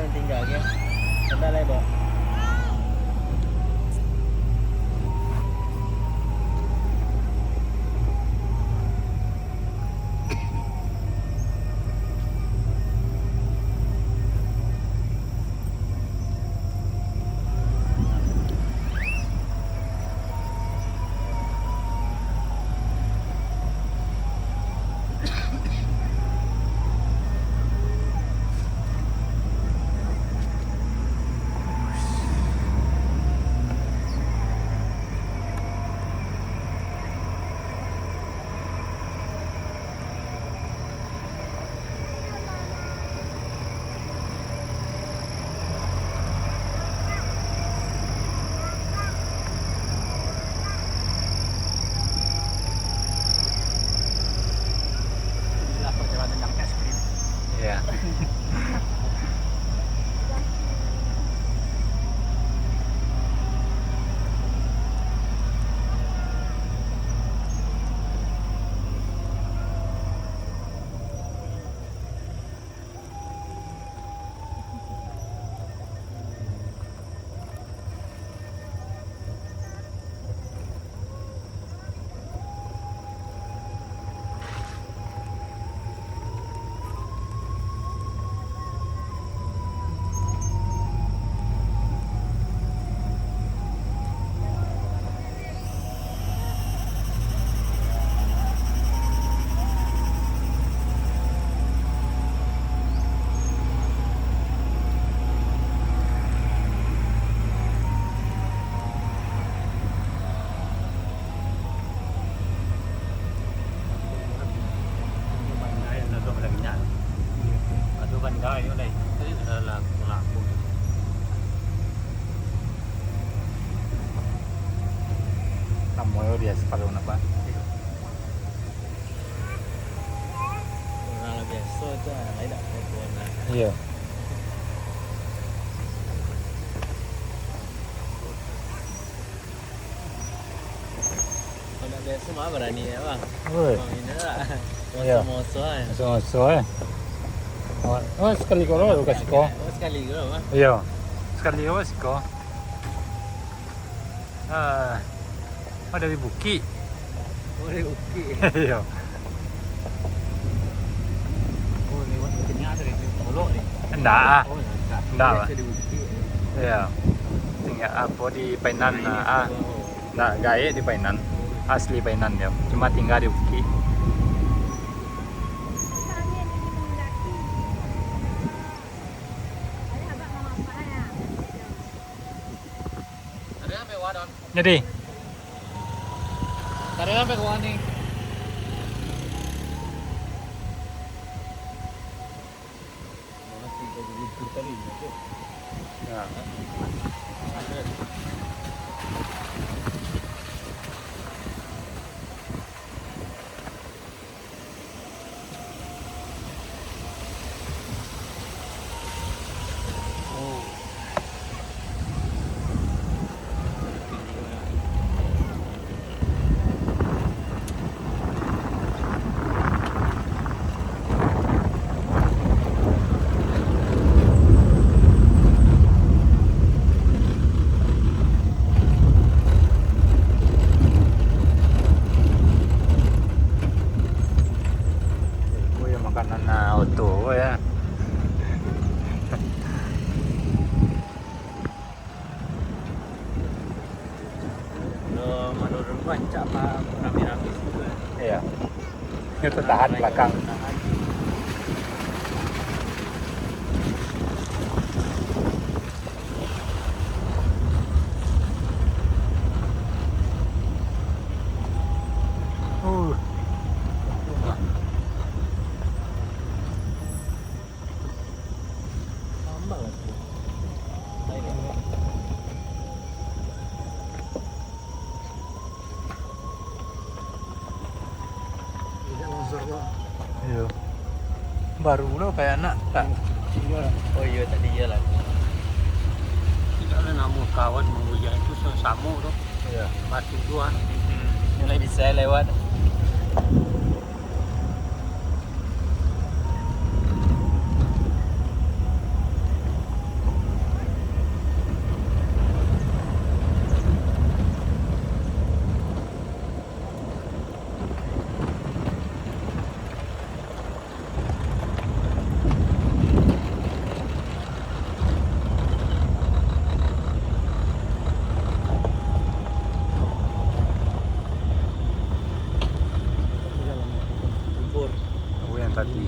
tinggal ya. Sandal lebar. Dia separuh apa? Orang biasa tu lain tak perempuan lah. Iya. Orang biasa mah berani ya bang. Oi. Ini lah. Iya. Moso kan. So oh sekali kalau kasih ko. Oh sekali ke bang? Iya. Sekali kalau kasih ko. Dari Buki. Oh dari Uki. Iya. Enggak ah. Oh, Enggak, Pak. Jadi bukti. Iya. Tinggal apa di Painan enggak gawe di Painan. Asli Painan dia. Cuma tinggal di Uki. Ada sampai wadon. Jadi, Ada sampai ke wani. Masih jadi libur tadi. ya. Ada. Oh. Gue makanan auto ya. Menurun baca Pak rame-rame juga. Iya. Itu tahan belakang. Tahan. Uh. Sama lah tuh. Baik, ya. Iya. Baru lo kayak anak tak. Oh iya tadi iya lah. Tidak ada namun kawan menguja itu sama tuh Iya. batu dua. Mulai bisa lewat. Libur. Gue yang tadi.